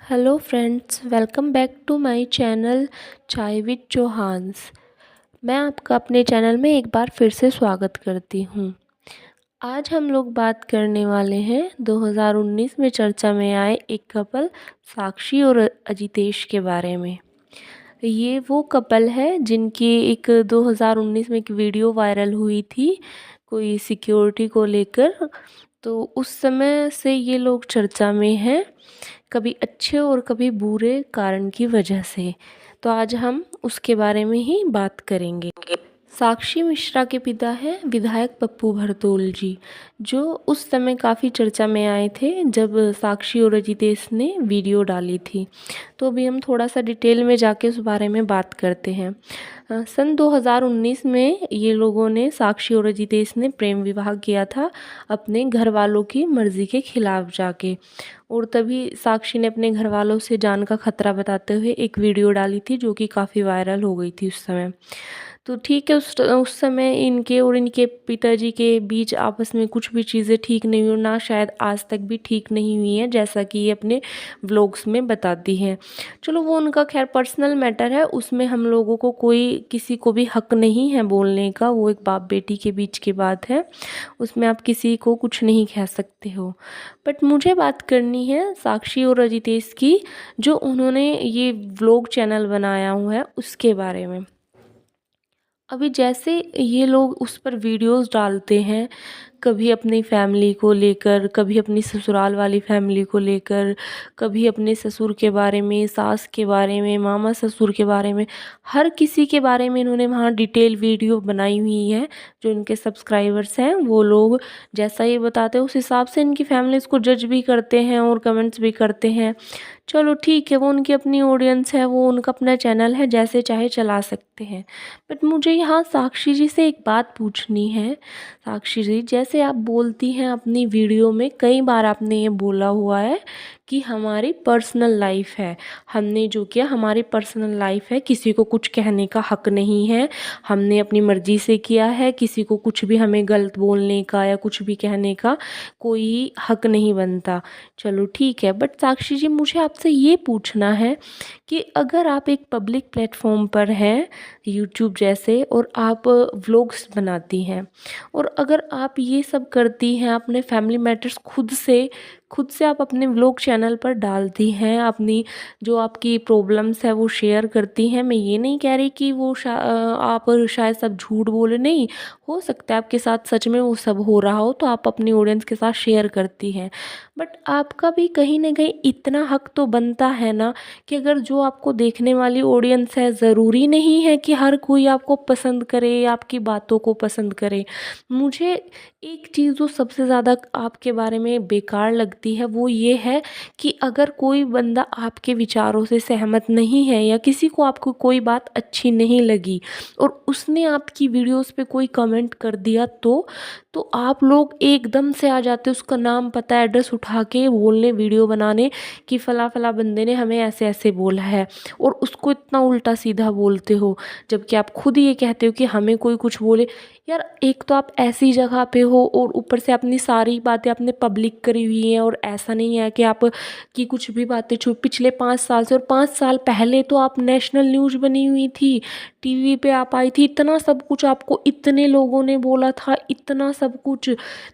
Hello friends, welcome back to my channel chai with Chauhans. मैं आपका अपने चैनल में एक बार फिर से स्वागत करती हूँ। आज हम लोग बात करने वाले हैं 2019 में चर्चा में आए एक कपल साक्षी और अजितेश के बारे में। ये वो कपल है जिनकी एक 2019 में एक वीडियो वायरल हुई थी कोई सिक्योरिटी को लेकर। तो उस समय से ये लोग चर्चा में हैं, कभी अच्छे और कभी बुरे कारण की वजह से। तो आज हम उसके बारे में ही बात करेंगे। साक्षी मिश्रा के पिता हैं विधायक पप्पू भरतोल जी, जो उस समय काफ़ी चर्चा में आए थे जब साक्षी और अजितेश ने वीडियो डाली थी। तो अभी हम थोड़ा सा डिटेल में जाके उस बारे में बात करते हैं। सन 2019 में ये लोगों ने, साक्षी और अजितेश ने प्रेम विवाह किया था अपने घर वालों की मर्ज़ी के खिलाफ जाके। और तभी साक्षी ने अपने घर वालों से जान का खतरा बताते हुए एक वीडियो डाली थी जो कि काफ़ी वायरल हो गई थी उस समय। तो ठीक है, उस समय इनके और इनके पिताजी के बीच आपस में कुछ भी चीज़ें ठीक नहीं हुई, ना शायद आज तक भी ठीक नहीं हुई हैं, जैसा कि ये अपने व्लॉग्स में बताती हैं। चलो वो उनका खैर पर्सनल मैटर है, उसमें हम लोगों को कोई किसी को भी हक नहीं है बोलने का। वो एक बाप बेटी के बीच की बात है, उसमें आप किसी को कुछ नहीं कह सकते हो। बट मुझे बात करनी है साक्षी और अजितेश की, जो उन्होंने ये व्लॉग चैनल बनाया हुआ है उसके बारे में। अभी जैसे ये लोग उस पर वीडियोस डालते हैं, कभी अपनी फैमिली को लेकर, कभी अपनी ससुराल वाली फैमिली को लेकर, कभी अपने ससुर के बारे में, सास के बारे में, मामा ससुर के बारे में, हर किसी के बारे में इन्होंने वहाँ डिटेल वीडियो बनाई हुई है। जो इनके सब्सक्राइबर्स हैं वो लोग जैसा ये बताते हैं उस हिसाब से इनकी फैमिली इसको जज भी करते हैं और कमेंट्स भी करते हैं। चलो ठीक है, वो उनकी अपनी ऑडियंस है, वो उनका अपना चैनल है, जैसे चाहे चला सकते हैं। बट मुझे यहाँ साक्षी जी से एक बात पूछनी है। साक्षी जी, जैसे आप बोलती हैं अपनी वीडियो में, कई बार आपने ये बोला हुआ है कि हमारी पर्सनल लाइफ है, हमने जो किया हमारी पर्सनल लाइफ है, किसी को कुछ कहने का हक नहीं है, हमने अपनी मर्ज़ी से किया है, किसी को कुछ भी हमें गलत बोलने का या कुछ भी कहने का कोई हक नहीं बनता। चलो ठीक है, बट साक्षी जी मुझे आपसे ये पूछना है कि अगर आप एक पब्लिक प्लेटफॉर्म पर हैं, यूट्यूब जैसे, और आप व्लॉग्स बनाती हैं, और अगर आप ये सब करती हैं, अपने फैमिली मैटर्स खुद से आप अपने व्लॉग चैनल पर डालती हैं, अपनी जो आपकी प्रॉब्लम्स है वो शेयर करती हैं। मैं ये नहीं कह रही कि वो आप शायद सब झूठ बोले, नहीं, हो सकता है आपके साथ सच में वो सब हो रहा हो, तो आप अपनी ऑडियंस के साथ शेयर करती हैं। बट आपका भी कहीं ना कहीं इतना हक तो बनता है ना कि अगर जो आपको देखने वाली ऑडियंस है, ज़रूरी नहीं है कि हर कोई आपको पसंद करे, आपकी बातों को पसंद करे। मुझे एक चीज़ जो सबसे ज़्यादा आपके बारे में बेकार लगती है वो ये है कि अगर कोई बंदा आपके विचारों से सहमत नहीं है, या किसी को आपको कोई बात अच्छी नहीं लगी और उसने आपकी वीडियोस पे कोई कमेंट कर दिया, तो आप लोग एकदम से आ जाते, उसका नाम पता एड्रेस उठा के बोलने, वीडियो बनाने कि फ़ला फ़ला बंदे ने हमें ऐसे ऐसे बोला है, और उसको इतना उल्टा सीधा बोलते हो, जबकि आप खुद ये कहते हो कि हमें कोई कुछ बोले। यार, एक तो आप ऐसी जगह पे हो और ऊपर से अपनी सारी बातें आपने पब्लिक करी हुई हैं, और ऐसा नहीं है कि आप की कुछ भी बातें छुप, पिछले 5 साल से, और 5 साल पहले तो आप नेशनल न्यूज़ बनी हुई थी, टीवी पे आप आई थी, इतना सब कुछ आपको इतने लोगों ने बोला था, इतना सब कुछ,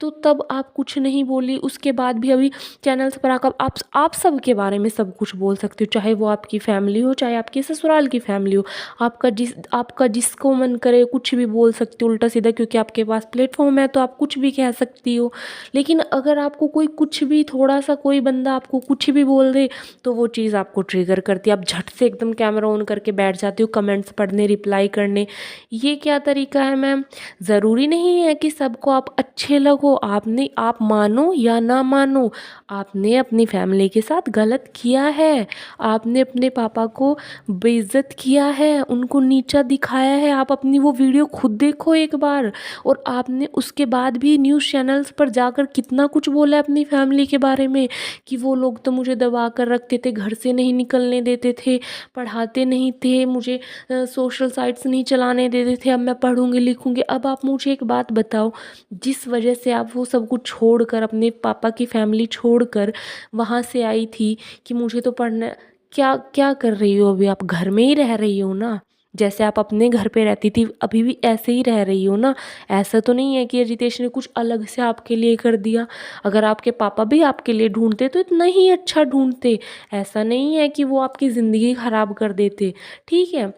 तो तब आप कुछ नहीं बोली। उसके बाद भी अभी चैनल्स पर आकर आप सब के बारे में सब कुछ बोल सकते हो, चाहे वो आपकी फैमिली हो, चाहे आपकी ससुराल की फैमिली हो, आपका जिसको मन करे कुछ भी बोल सकते हो उल्टा सीधा, क्योंकि आपके पास प्लेटफॉर्म है तो आप कुछ भी कह सकती हो। लेकिन अगर आपको कोई कुछ भी, थोड़ा सा कोई बंदा आपको कुछ भी बोल दे, तो वो चीज़ आपको ट्रिगर करती है, आप झट से एकदम कैमरा ऑन करके बैठ जाती हो कमेंट्स पढ़ने, रिप्लाई करने। ये क्या तरीका है मैम? ज़रूरी नहीं है कि सबको आप अच्छे लगो, आप मानो या ना मानो, आपने अपनी फैमिली के साथ गलत किया है, आपने अपने पापा को बेइज्जत किया है, उनको नीचा दिखाया है। आप अपनी वो वीडियो खुद देखो एक बार, और आपने उसके बाद बाद भी न्यूज़ चैनल्स पर जाकर कितना कुछ बोला है अपनी फैमिली के बारे में कि वो लोग तो मुझे दबा कर रखते थे, घर से नहीं निकलने देते थे, पढ़ाते नहीं थे, मुझे सोशल साइट्स नहीं चलाने देते थे, अब मैं पढ़ूँगी लिखूँगी। अब आप मुझे एक बात बताओ, जिस वजह से आप वो सब कुछ छोड़कर, अपने पापा की फैमिली छोड़कर वहाँ से आई थी कि मुझे तो पढ़ना, क्या क्या कर रही हो अभी? आप घर में ही रह रही हो ना, जैसे आप अपने घर पे रहती थी अभी भी ऐसे ही रह रही हो ना। ऐसा तो नहीं है कि रितेश ने कुछ अलग से आपके लिए कर दिया। अगर आपके पापा भी आपके लिए ढूंढते तो इतना ही अच्छा ढूंढते, ऐसा नहीं है कि वो आपकी ज़िंदगी ख़राब कर देते। ठीक है,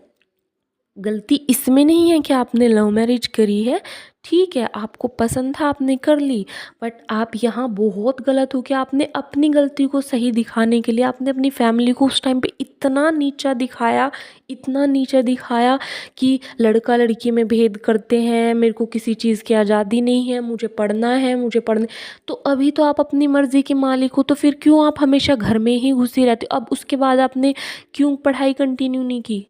गलती इसमें नहीं है कि आपने लव मैरिज करी है, ठीक है, आपको पसंद था आपने कर ली, बट आप यहाँ बहुत गलत हो कि आपने अपनी गलती को सही दिखाने के लिए आपने अपनी फैमिली को उस टाइम पे इतना नीचा दिखाया, इतना नीचा दिखाया कि लड़का लड़की में भेद करते हैं, मेरे को किसी चीज़ की आज़ादी नहीं है, मुझे पढ़ना है, मुझे पढ़ने। तो अभी तो आप अपनी मर्ज़ी के मालिक हो, तो फिर क्यों आप हमेशा घर में ही घुसी रहती हो? अब उसके बाद आपने क्यों पढ़ाई कंटिन्यू नहीं की?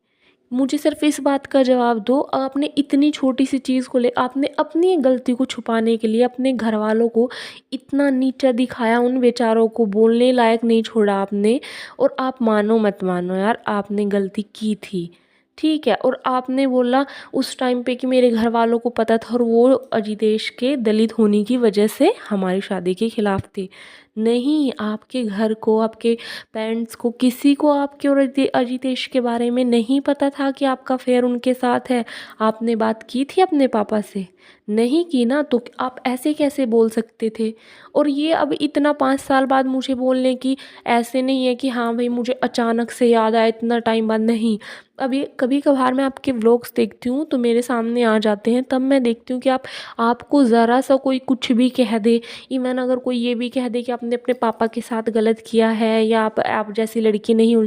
मुझे सिर्फ इस बात का जवाब दो। आपने इतनी छोटी सी चीज़ को ले, आपने अपनी गलती को छुपाने के लिए अपने घर वालों को इतना नीचा दिखाया, उन बेचारों को बोलने लायक नहीं छोड़ा आपने। और आप मानो मत मानो यार, आपने गलती की थी, ठीक है, और आपने बोला उस टाइम पे कि मेरे घर वालों को पता था और वो अजितेश के दलित होने की वजह से हमारी शादी के खिलाफ थे। नहीं, आपके घर को, आपके पेरेंट्स को, किसी को आपके और अजितेश के बारे में नहीं पता था कि आपका अफेयर उनके साथ है। आपने बात की थी अपने पापा से? नहीं की ना, तो आप ऐसे कैसे बोल सकते थे? और ये अब इतना 5 साल बाद मुझे बोलने की, ऐसे नहीं है कि हाँ भाई मुझे अचानक से याद आया इतना टाइम बाद, नहीं। अभी कभी कभार मैं आपके व्लॉग्स देखती हूँ तो मेरे सामने आ जाते हैं, तब मैं देखती हूँ कि आपको ज़रा सा कोई कुछ भी कह दे, इवन अगर कोई ये भी कह दे कि आपने अपने पापा के साथ गलत किया है या आप जैसी लड़की नहीं हो,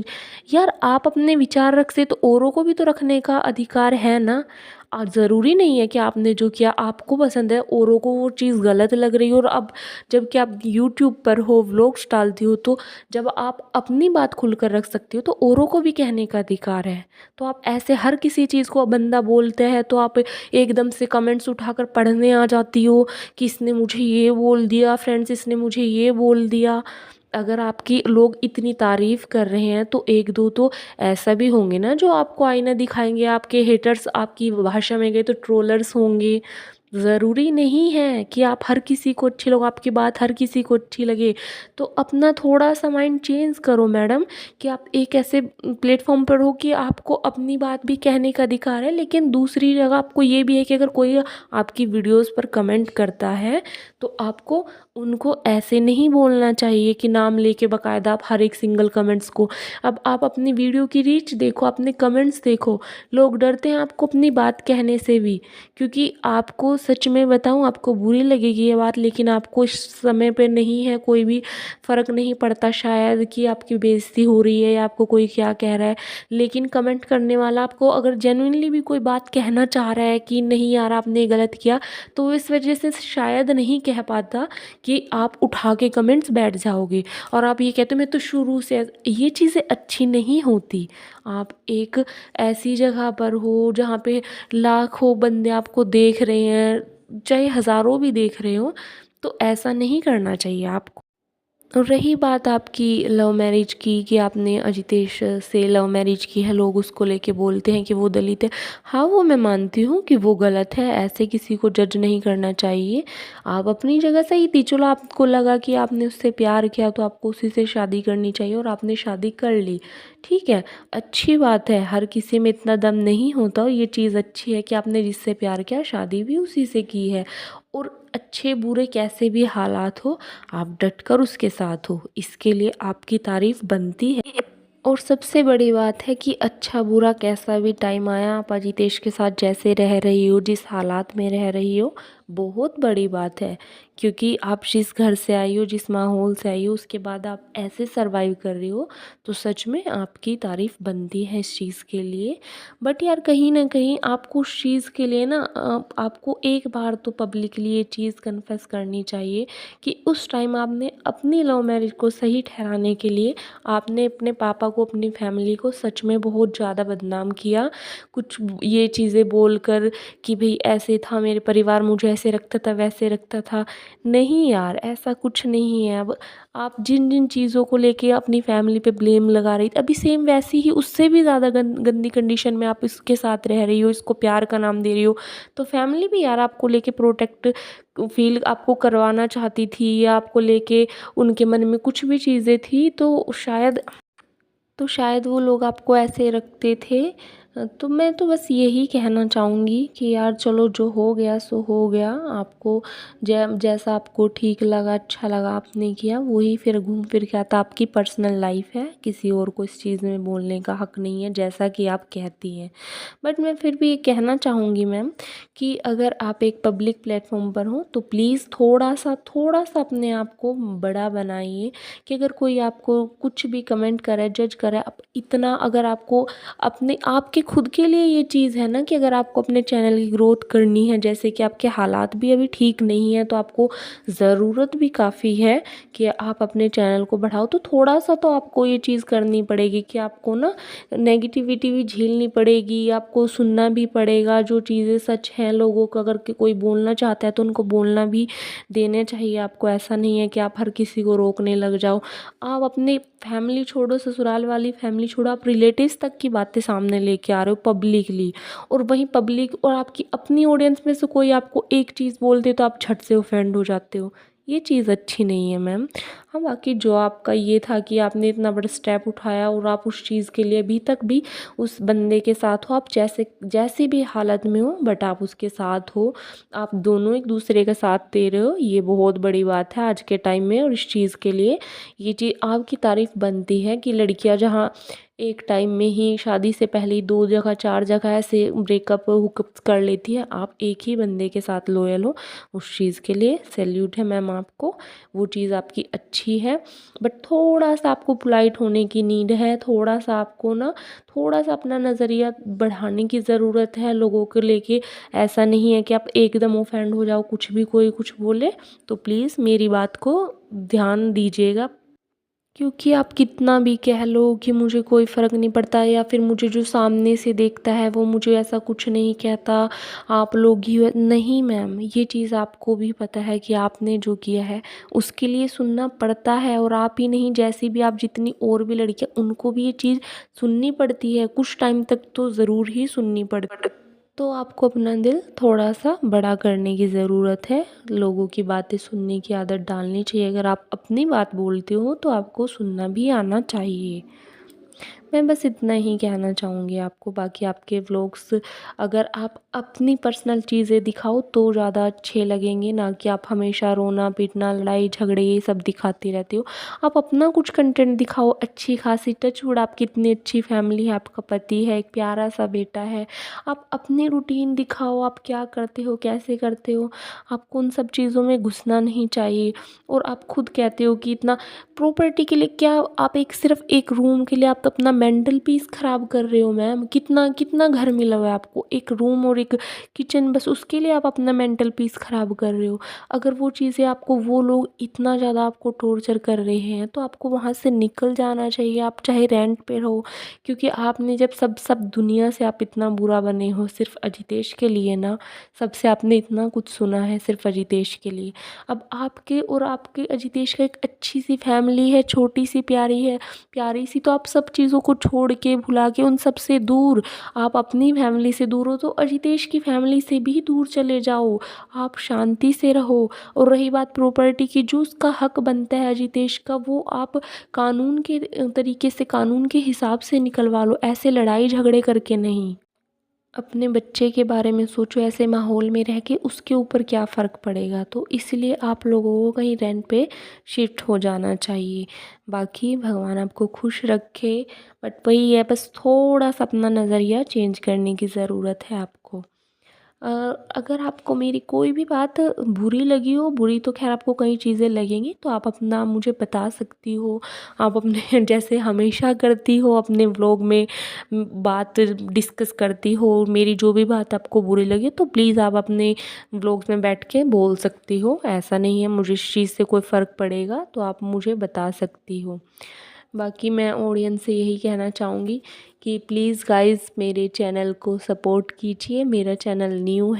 यार आप अपने विचार रख से तो औरों को भी तो रखने का अधिकार है ना। ज़रूरी नहीं है कि आपने जो किया आपको पसंद है, औरों को वो चीज़ गलत लग रही हो। और अब जब कि आप यूट्यूब पर हो, व्लॉग्स डालती हो, तो जब आप अपनी बात खुलकर रख सकती हो तो औरों को भी कहने का अधिकार है। तो आप ऐसे हर किसी चीज़ को बंदा बोलते हैं तो आप एकदम से कमेंट्स उठाकर पढ़ने आ जाती हो कि इसने मुझे ये बोल दिया, फ्रेंड्स इसने मुझे ये बोल दिया। अगर आपकी लोग इतनी तारीफ़ कर रहे हैं तो एक दो तो ऐसा भी होंगे ना जो आपको आईना दिखाएंगे, आपके हेटर्स, आपकी भाषा में गए तो ट्रोलर्स होंगे। ज़रूरी नहीं है कि आप हर किसी को अच्छे लोग, आपकी बात हर किसी को अच्छी लगे। तो अपना थोड़ा सा माइंड चेंज करो मैडम, कि आप एक ऐसे प्लेटफॉर्म पर हो कि आपको अपनी बात भी कहने का अधिकार है, लेकिन दूसरी जगह आपको ये भी है कि अगर कोई आपकी वीडियोस पर कमेंट करता है तो आपको उनको ऐसे नहीं बोलना चाहिए कि नाम लेके बाकायदा आप हर एक सिंगल कमेंट्स को। अब आप अपनी वीडियो की रीच देखो, अपने कमेंट्स देखो, लोग डरते हैं आपको अपनी बात कहने से भी, क्योंकि आपको सच में बताऊं, आपको बुरी लगेगी ये बात, लेकिन आपको इस समय पे नहीं है कोई भी फ़र्क नहीं पड़ता शायद कि आपकी बेइज्जती हो रही है या आपको कोई क्या कह रहा है। लेकिन कमेंट करने वाला आपको अगर जेन्युइनली भी कोई बात कहना चाह रहा है कि नहीं यार आपने ये गलत किया, तो इस वजह से शायद नहीं कह पाता कि आप उठा के कमेंट्स बैठ जाओगे और आप ये कहते हो मैं तो शुरू से, ये चीज़ें अच्छी नहीं होती। आप एक ऐसी जगह पर हो जहाँ पे लाखों बंदे आपको देख रहे हैं, चाहे हज़ारों भी देख रहे हो, तो ऐसा नहीं करना चाहिए आपको। और रही बात आपकी लव मैरिज की कि आपने अजितेश से लव मैरिज की है, लोग उसको लेके बोलते हैं कि वो दलित है। हाँ, वो मैं मानती हूँ कि वो गलत है, ऐसे किसी को जज नहीं करना चाहिए। आप अपनी जगह सही थी, चलो आपको लगा कि आपने उससे प्यार किया तो आपको उसी से शादी करनी चाहिए और आपने शादी कर ली, ठीक है, अच्छी बात है। हर किसी में इतना दम नहीं होता और ये चीज़ अच्छी है कि आपने जिससे प्यार किया शादी भी उसी से की है। और अच्छे बुरे कैसे भी हालात हो, आप डटकर उसके साथ हो, इसके लिए आपकी तारीफ़ बनती है। और सबसे बड़ी बात है कि अच्छा बुरा कैसा भी टाइम आया, आप अजितेश के साथ जैसे रह रही हो, जिस हालात में रह रही हो, बहुत बड़ी बात है। क्योंकि आप जिस घर से आई हो, जिस माहौल से आई हो, उसके बाद आप ऐसे सरवाइव कर रही हो, तो सच में आपकी तारीफ़ बनती है इस चीज़ के लिए। बट यार कहीं ना कहीं आपको उस चीज़ के लिए ना आपको एक बार तो पब्लिकली ये चीज़ कन्फेस करनी चाहिए कि उस टाइम आपने अपनी लव मैरिज को सही ठहराने के लिए आपने अपने पापा को, अपनी फैमिली को सच में बहुत ज़्यादा बदनाम किया। कुछ ये चीज़ें बोलकर कि भाई ऐसे था, मेरे परिवार मुझे ऐसे रखता था वैसे रखता था। नहीं यार, ऐसा कुछ नहीं है। अब आप जिन जिन चीज़ों को लेके अपनी फैमिली पे ब्लेम लगा रही थी, अभी सेम वैसी ही उससे भी ज़्यादा गंदी कंडीशन में आप इसके साथ रह रही हो, इसको प्यार का नाम दे रही हो। तो फैमिली भी यार आपको लेके प्रोटेक्ट फील आपको करवाना चाहती थी, या आपको लेके उनके मन में कुछ भी चीज़ें थी, तो शायद वो लोग आपको ऐसे रखते थे। तो मैं तो बस यही कहना चाहूँगी कि यार चलो, जो हो गया सो हो गया। आपको जैसा आपको ठीक लगा, अच्छा लगा, आपने किया वही फिर घूम फिर के आता। आपकी पर्सनल लाइफ है, किसी और को इस चीज़ में बोलने का हक नहीं है, जैसा कि आप कहती हैं। बट मैं फिर भी ये कहना चाहूँगी मैम कि अगर आप एक पब्लिक प्लेटफॉर्म पर हो तो प्लीज़ थोड़ा सा अपने आप को बड़ा बनाइए। कि अगर कोई आपको कुछ भी कमेंट करे, जज करे, आप इतना अगर आपको अपने आपके खुद के लिए ये चीज़ है ना कि अगर आपको अपने चैनल की ग्रोथ करनी है, जैसे कि आपके हालात भी अभी ठीक नहीं है, तो आपको ज़रूरत भी काफ़ी है कि आप अपने चैनल को बढ़ाओ। तो थोड़ा सा तो आपको ये चीज़ करनी पड़ेगी कि आपको ना नेगेटिविटी भी झेलनी पड़ेगी, आपको सुनना भी पड़ेगा। जो चीज़ें सच हैं, लोगों को अगर कोई बोलना चाहता है तो उनको बोलना भी देने चाहिए आपको। ऐसा नहीं है कि आप हर किसी को रोकने लग जाओ। आप अपनी फैमिली छोड़ो, ससुराल वाली फैमिली छोड़ो, आप रिलेटिव्स तक की बातें सामने लेके आ रहे हो पब्लिकली। और वहीं पब्लिक और आपकी अपनी ऑडियंस में से कोई आपको एक चीज़ बोल दे तो आप झट से ऑफेंड हो जाते हो। ये चीज़ अच्छी नहीं है मैम। हाँ, बाकी जो आपका ये था कि आपने इतना बड़ा स्टेप उठाया और आप उस चीज़ के लिए अभी तक भी उस बंदे के साथ हो, आप जैसी भी हालत में हो, बट आप उसके साथ हो, आप दोनों एक दूसरे का साथ दे रहे हो, ये बहुत बड़ी बात है आज के टाइम में। और इस चीज़ के लिए ये चीज़ आपकी तारीफ़ बनती है कि लड़कियां जहाँ एक टाइम में ही शादी से पहले ही 2 जगह 4 जगह ऐसे ब्रेकअप हुकअप कर लेती है, आप एक ही बंदे के साथ लॉयल हो। उस चीज़ के लिए सैल्यूट है मैम आपको, वो चीज़ आपकी अच्छी है। बट थोड़ा सा आपको पोलाइट होने की नीड है, थोड़ा सा आपको ना थोड़ा सा अपना नज़रिया बढ़ाने की ज़रूरत है लोगों को लेके। ऐसा नहीं है कि आप एकदम ऑफेंड हो जाओ कुछ भी कोई कुछ बोले। तो प्लीज़ मेरी बात को ध्यान दीजिएगा। क्योंकि आप कितना भी कह लो कि मुझे कोई फ़र्क नहीं पड़ता, या फिर मुझे जो सामने से देखता है वो मुझे ऐसा कुछ नहीं कहता, आप लोग ही नहीं मैम, ये चीज़ आपको भी पता है कि आपने जो किया है उसके लिए सुनना पड़ता है। और आप ही नहीं, जैसी भी आप जितनी और भी लड़कियां, उनको भी ये चीज़ सुननी पड़ती है, कुछ टाइम तक तो ज़रूर ही सुननी पड़ती। तो आपको अपना दिल थोड़ा सा बड़ा करने की ज़रूरत है, लोगों की बातें सुनने की आदत डालनी चाहिए। अगर आप अपनी बात बोलते हो तो आपको सुनना भी आना चाहिए। मैं बस इतना ही कहना चाहूँगी आपको। बाकी आपके व्लॉग्स अगर आप अपनी पर्सनल चीज़ें दिखाओ तो ज़्यादा अच्छे लगेंगे, ना कि आप हमेशा रोना पीटना लड़ाई झगड़े ये सब दिखाती रहती हो। आप अपना कुछ कंटेंट दिखाओ, अच्छी खासी टचवुड आपकी इतनी अच्छी फैमिली है, आपका पति है, एक प्यारा सा बेटा है। आप अपनी रूटीन दिखाओ, आप क्या करते हो, कैसे करते हो। आपको उन सब चीज़ों में घुसना नहीं चाहिए। और आप खुद कहते हो कि इतना प्रॉपर्टी के लिए क्या, आप एक सिर्फ एक रूम के लिए आप तो अपना मेंटल पीस ख़राब कर रहे हो मैम। कितना कितना घर मिला हुआ है आपको, एक रूम और एक किचन, बस उसके लिए आप अपना मेंटल पीस ख़राब कर रहे हो। अगर वो चीज़ें आपको, वो लोग इतना ज़्यादा आपको टॉर्चर कर रहे हैं तो आपको वहाँ से निकल जाना चाहिए। आप चाहे रेंट पे रहो, क्योंकि आपने जब सब दुनिया से आप इतना बुरा बने हो सिर्फ अजितेश के लिए ना, सबसे आपने इतना कुछ सुना है सिर्फ अजितेश के लिए। अब आपके और आपके अजितेश का एक अच्छी सी फैमिली है, छोटी सी प्यारी सी, तो आप सब चीज़ों को छोड़ के भुला के उन सब से दूर, आप अपनी फैमिली से दूर हो तो अजितेश की फैमिली से भी दूर चले जाओ। आप शांति से रहो। और रही बात प्रॉपर्टी की, जो उसका हक बनता है अजितेश का, वो आप कानून के तरीके से, कानून के हिसाब से निकलवा लो, ऐसे लड़ाई झगड़े करके नहीं। अपने बच्चे के बारे में सोचो, ऐसे माहौल में रह के उसके ऊपर क्या फ़र्क पड़ेगा। तो इसलिए आप लोगों को कहीं रेंट पे शिफ्ट हो जाना चाहिए। बाकी भगवान आपको खुश रखे। बट वही है, बस थोड़ा सा अपना नज़रिया चेंज करने की ज़रूरत है आपको। अ, अगर आपको मेरी कोई भी बात बुरी लगी हो, बुरी तो खैर आपको कई चीज़ें लगेंगी, तो आप अपना मुझे बता सकती हो। आप अपने जैसे हमेशा करती हो अपने व्लॉग में बात डिस्कस करती हो, मेरी जो भी बात आपको बुरी लगे तो प्लीज़ आप अपने व्लॉग्स में बैठ के बोल सकती हो। ऐसा नहीं है मुझे इस चीज़ से कोई फ़र्क पड़ेगा, तो आप मुझे बता सकती हो। बाकी मैं ऑडियंस से यही कहना चाहूँगी कि प्लीज़ गाइस मेरे चैनल को सपोर्ट कीजिए। मेरा चैनल न्यू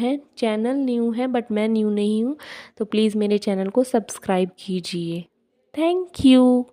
है बट मैं न्यू नहीं हूँ, तो प्लीज़ मेरे चैनल को सब्सक्राइब कीजिए। Thank you.